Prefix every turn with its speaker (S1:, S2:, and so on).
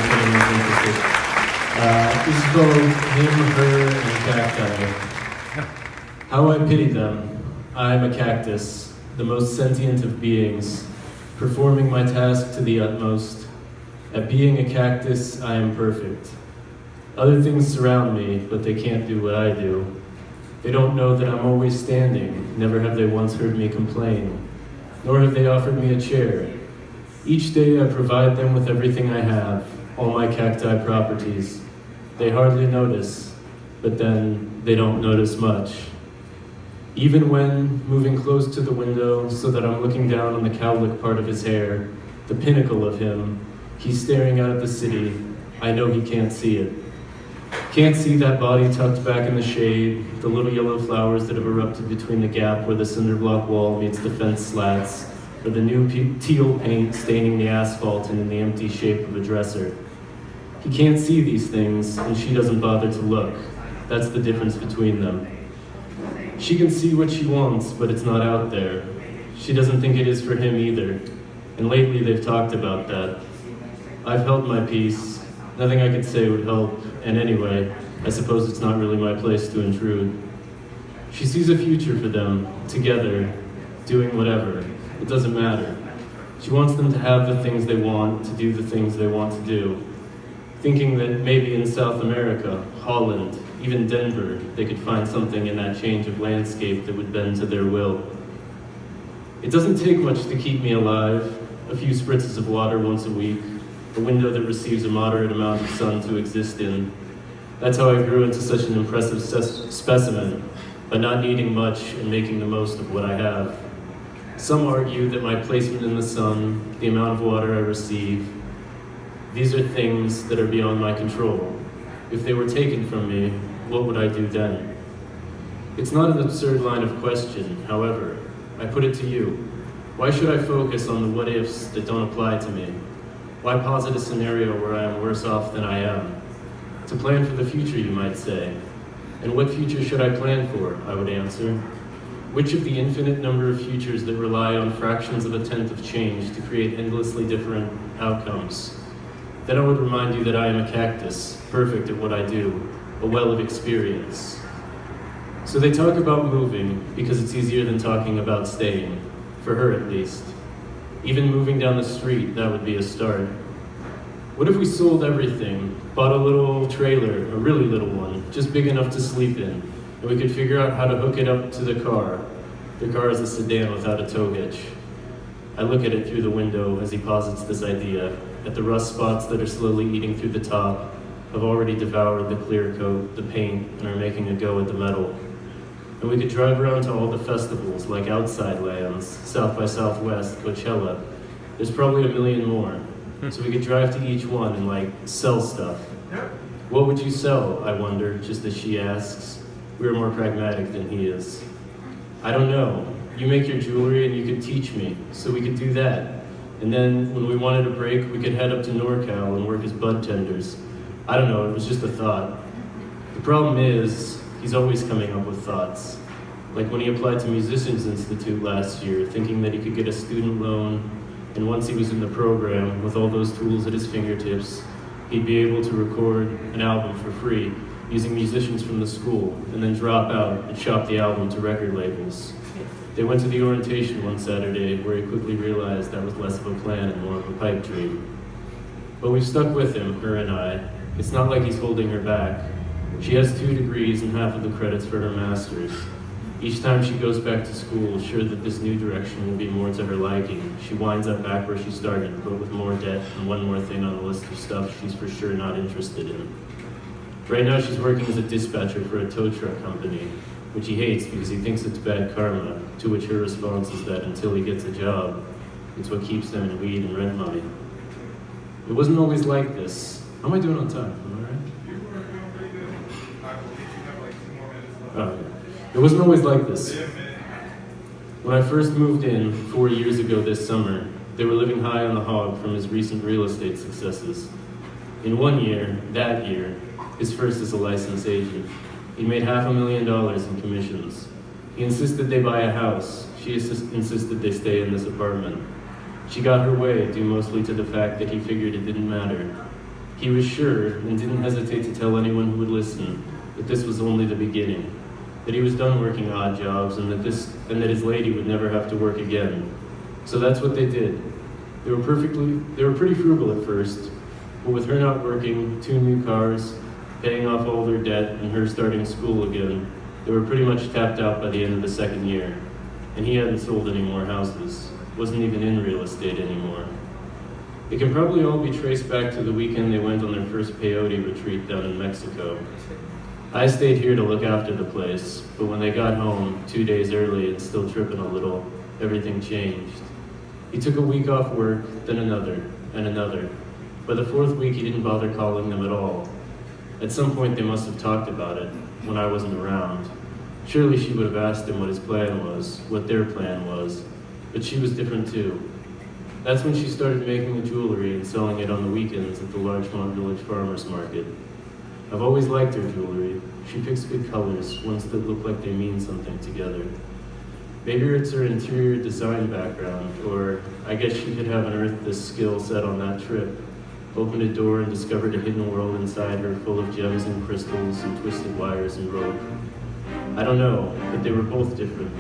S1: if anyone's interested. This is called Him, Her, and Cacti. How I pity them. I am a cactus, the most sentient of beings, performing my task to the utmost. At being a cactus, I am perfect. Other things surround me, but they can't do what I do. They don't know that I'm always standing, never have they once heard me complain, nor have they offered me a chair. Each day I provide them with everything I have, all my cacti properties. They hardly notice, but then they don't notice much. Even when moving close to the window so that I'm looking down on the cowlick part of his hair, the pinnacle of him, he's staring out at the city. I know he can't see it. Can't see that body tucked back in the shade, the little yellow flowers that have erupted between the gap where the cinder block wall meets the fence slats, or the new teal paint staining the asphalt and in the empty shape of a dresser. He can't see these things, and she doesn't bother to look. That's the difference between them. She can see what she wants, but it's not out there. She doesn't think it is for him either, and lately they've talked about that. I've held my peace. Nothing I could say would help, and anyway, I suppose it's not really my place to intrude. She sees a future for them, together, doing whatever. It doesn't matter. She wants them to have the things they want, to do the things they want to do. Thinking that maybe in South America, Holland, even Denver, they could find something in that change of landscape that would bend to their will. It doesn't take much to keep me alive. A few spritzes of water once a week, a window that receives a moderate amount of sun to exist in. That's how I grew into such an impressive specimen, by not needing much and making the most of what I have. Some argue that my placement in the sun, the amount of water I receive, these are things that are beyond my control. If they were taken from me, what would I do then? It's not an absurd line of question, however. I put it to you. Why should I focus on the what-ifs that don't apply to me? Why posit a scenario where I am worse off than I am? To plan for the future, you might say. And what future should I plan for, I would answer. Which of the infinite number of futures that rely on fractions of a tenth of change to create endlessly different outcomes? Then I would remind you that I am a cactus, perfect at what I do, a well of experience. So they talk about moving because it's easier than talking about staying, for her at least. Even moving down the street, that would be a start. What if we sold everything, bought a little trailer, a really little one, just big enough to sleep in, and we could figure out how to hook it up to the car. The car is a sedan without a tow hitch. I look at it through the window as he posits this idea, at the rust spots that are slowly eating through the top, have already devoured the clear coat, the paint, and are making a go at the metal. And we could drive around to all the festivals, like Outside Lands, South by Southwest, Coachella. There's probably a million more. So we could drive to each one and, sell stuff. What would you sell, I wonder, just as she asks. We're more pragmatic than he is. I don't know. You make your jewelry and you could teach me, so we could do that. And then, when we wanted a break, we could head up to NorCal and work as bud tenders. I don't know, it was just a thought. The problem is, he's always coming up with thoughts. Like when he applied to Musicians Institute last year, thinking that he could get a student loan, and once he was in the program, with all those tools at his fingertips, he'd be able to record an album for free, using musicians from the school, and then drop out and shop the album to record labels. They went to the orientation one Saturday, where he quickly realized that was less of a plan and more of a pipe dream. But we've stuck with him, her and I. It's not like he's holding her back. She has 2 degrees and half of the credits for her master's. Each time she goes back to school, sure that this new direction will be more to her liking, she winds up back where she started, but with more debt and one more thing on the list of stuff she's for sure not interested in. Right now she's working as a dispatcher for a tow truck company, which he hates because he thinks it's bad karma, to which her response is that until he gets a job, it's what keeps them in weed and rent money. It wasn't always like this. How am I doing on time? Am I right? Oh, yeah. It wasn't always like this. When I first moved in 4 years ago this summer, they were living high on the hog from his recent real estate successes. In 1 year, that year, his first as a licensed agent, he made $500,000 in commissions. He insisted they buy a house. She insisted they stay in this apartment. She got her way due mostly to the fact that he figured it didn't matter. He was sure, and didn't hesitate to tell anyone who would listen, that this was only the beginning, that he was done working odd jobs, and that his lady would never have to work again. So that's what they did. They were pretty frugal at first, but with her not working, 2 new cars, paying off all their debt, and her starting school again, they were pretty much tapped out by the end of the 2nd year. And he hadn't sold any more houses, wasn't even in real estate anymore. It can probably all be traced back to the weekend they went on their first peyote retreat down in Mexico. I stayed here to look after the place, but when they got home, 2 days early and still tripping a little, everything changed. He took a week off work, then another, and another. By the 4th week, he didn't bother calling them at all. At some point, they must have talked about it, when I wasn't around. Surely she would have asked him what his plan was, what their plan was, but she was different too. That's when she started making the jewelry and selling it on the weekends at the Larchmont Village Farmers Market. I've always liked her jewelry. She picks good colors, ones that look like they mean something together. Maybe it's her interior design background, or I guess she could have unearthed this skill set on that trip, opened a door and discovered a hidden world inside her full of gems and crystals and twisted wires and rope. I don't know, but they were both different.